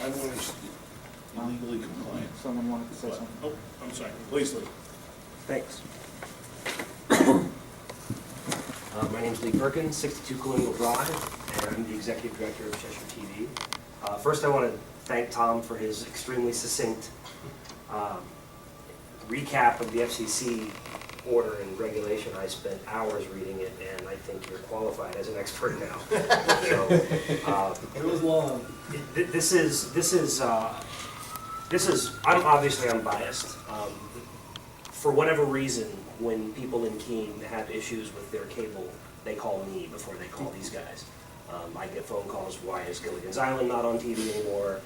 otherwise illegally compliant. Someone wanted to say something. Oh, I'm sorry. Please, Lee. Thanks. My name's Lee Perkins, 62 Colonial Drive, and I'm the Executive Director of Cheshire TV. First, I want to thank Tom for his extremely succinct recap of the FCC order and regulation. I spent hours reading it, and I think you're qualified as an expert now. So, It was long. I'm obviously unbiased. For whatever reason, when people in Keene have issues with their cable, they call me before they call these guys. I get phone calls, why is Gilligan's Island not on TV anymore?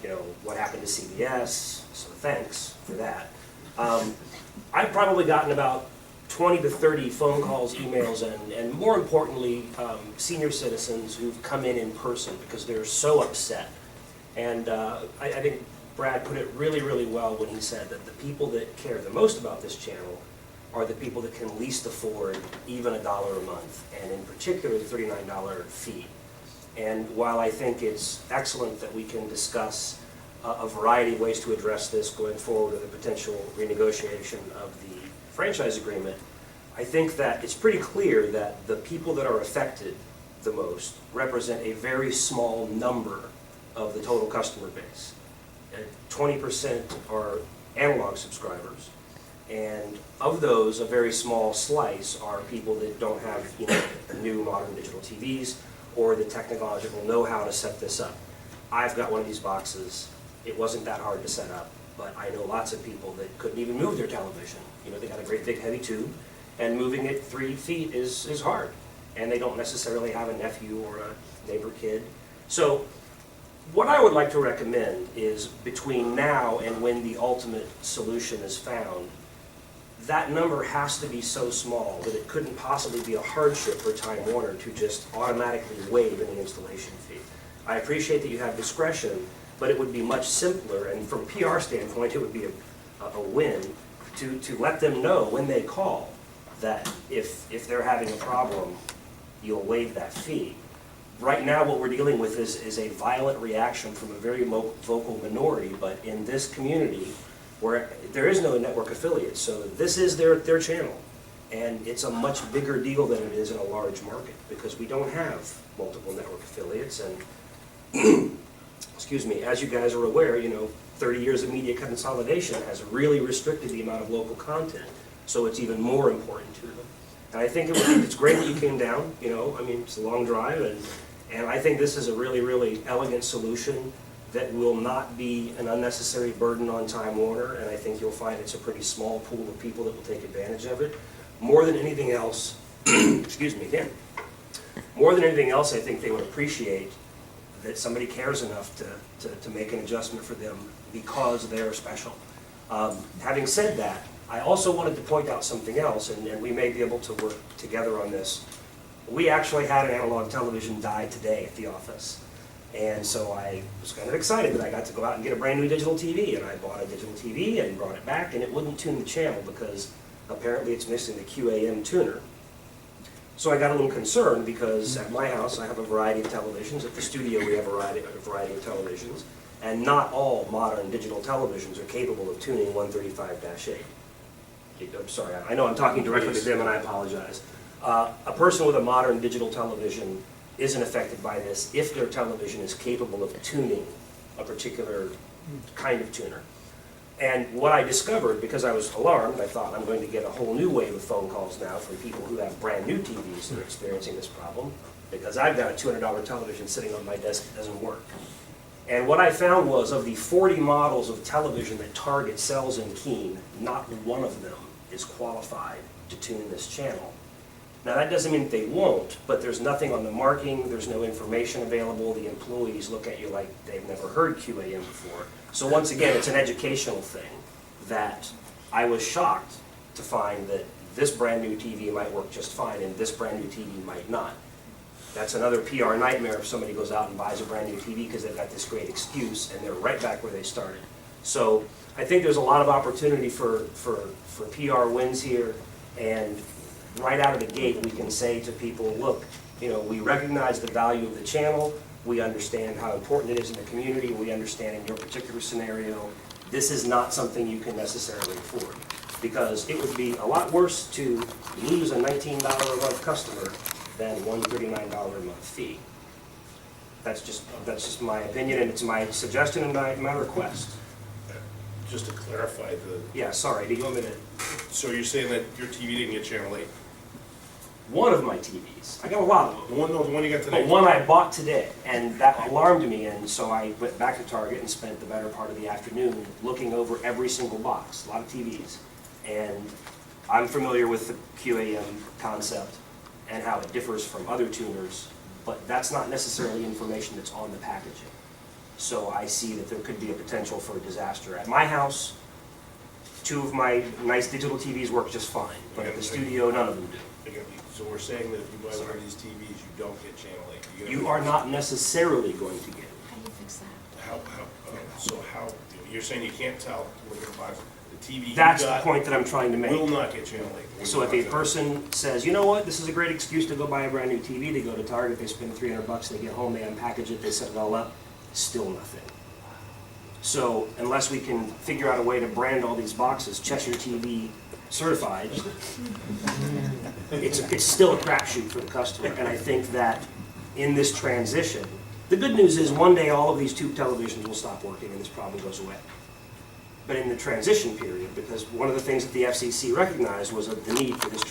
You know, what happened to CBS? So thanks for that. I've probably gotten about 20 to 30 phone calls, emails, and more importantly, senior citizens who've come in person because they're so upset. And I think Brad put it really, really well when he said that the people that care the most about this channel are the people that can least afford even $1 a month, and in particular the $39 fee. And while I think it's excellent that we can discuss a variety of ways to address this going forward with a potential renegotiation of the franchise agreement, I think that it's pretty clear that the people that are affected the most represent a very small number of the total customer base. 20% are analog subscribers, and of those, a very small slice are people that don't have, you know, new modern digital TVs or the technological know-how to set this up. I've got one of these boxes. It wasn't that hard to set up, but I know lots of people that couldn't even move their television. You know, they got a great big heavy tube, and moving it 3 feet is hard, and they don't necessarily have a nephew or a neighbor kid. So what I would like to recommend is between now and when the ultimate solution is found, that number has to be so small that it couldn't possibly be a hardship for Time Warner to just automatically waive any installation fee. I appreciate that you have discretion, but it would be much simpler, and from a PR standpoint, it would be a win to let them know when they call that if they're having a problem, you'll waive that fee. Right now, what we're dealing with is a violent reaction from a very vocal minority, but in this community, where there is no network affiliate, so this is their channel. And it's a much bigger deal than it is in a large market, because we don't have multiple network affiliates. And excuse me, as you guys are aware, you know, 30 years of media consolidation has really restricted the amount of local content, so it's even more important to them. And I think it's great that you came down, you know, I mean, it's a long drive, and I think this is a really, really elegant solution that will not be an unnecessary burden on Time Warner, and I think you'll find it's a pretty small pool of people that will take advantage of it. More than anything else, excuse me again, more than anything else, I think they would appreciate that somebody cares enough to make an adjustment for them because they're special. Having said that, I also wanted to point out something else, and we may be able to work together on this. We actually had an analog television die today at the office. And so I was kind of excited that I got to go out and get a brand new digital TV, and I bought a digital TV and brought it back, and it wouldn't tune the channel because apparently it's missing the QAM tuner. So I got a little concerned because at my house I have a variety of televisions, at the studio we have a variety of televisions, and not all modern digital televisions are capable of tuning 135-8. I'm sorry, I know I'm talking directly to them and I apologize. A person with a modern digital television isn't affected by this if their television is capable of tuning a particular kind of tuner. And what I discovered, because I was alarmed, I thought I'm going to get a whole new wave of phone calls now from people who have brand new TVs that are experiencing this problem, because I've got a $200 television sitting on my desk that doesn't work. And what I found was, of the 40 models of television that Target sells in Keene, not one of them is qualified to tune this channel. Now that doesn't mean they won't, but there's nothing on the marking, there's no information available, the employees look at you like they've never heard QAM before. So once again, it's an educational thing that I was shocked to find that this brand new TV might work just fine and this brand new TV might not. That's another PR nightmare if somebody goes out and buys a brand new TV because they've got this great excuse and they're right back where they started. So I think there's a lot of opportunity for PR wins here, and right out of the gate we can say to people, look, you know, we recognize the value of the channel, We understand how important it is in the community. We understand in your particular scenario, this is not something you can necessarily afford. Because it would be a lot worse to lose a $19 a month customer than one $39 a month fee. That's just my opinion, and it's my suggestion and my request. Just to clarify the, Yeah, sorry, do you want me to? so you're saying that your TV didn't get channel 8? One of my TVs. I got a lot of them. The one you got But today? one I bought today, and that alarmed me, and so I went back to Target and spent the better part of the afternoon looking over every single box, a lot of TVs. And I'm familiar with the QAM concept and how it differs from other tuners, but that's not necessarily information that's on the packaging. So I see that there could be a potential for a disaster. At my house, 2 of my nice digital TVs work just fine, but at the studio, none of them do. So we're saying that if you buy one of these TVs, you don't get channel 8? You are not necessarily going to get it. How do you fix that? How, you're saying you can't tell when you're buying the TV you That's the got point that I'm trying to make. will not get channel 8? So if a person says, you know what, this is a great excuse to go buy a brand new TV, they go to Target, they spend $300, they get home, they unpackage it, they set it all up, still nothing. So unless we can figure out a way to brand all these boxes, Cheshire TV certified, it's still a crapshoot for the customer. And I think that in this transition, the good news is one day all of these tube televisions will stop working and this problem goes away. But in the transition period, because one of the things that the FCC recognized was the need for this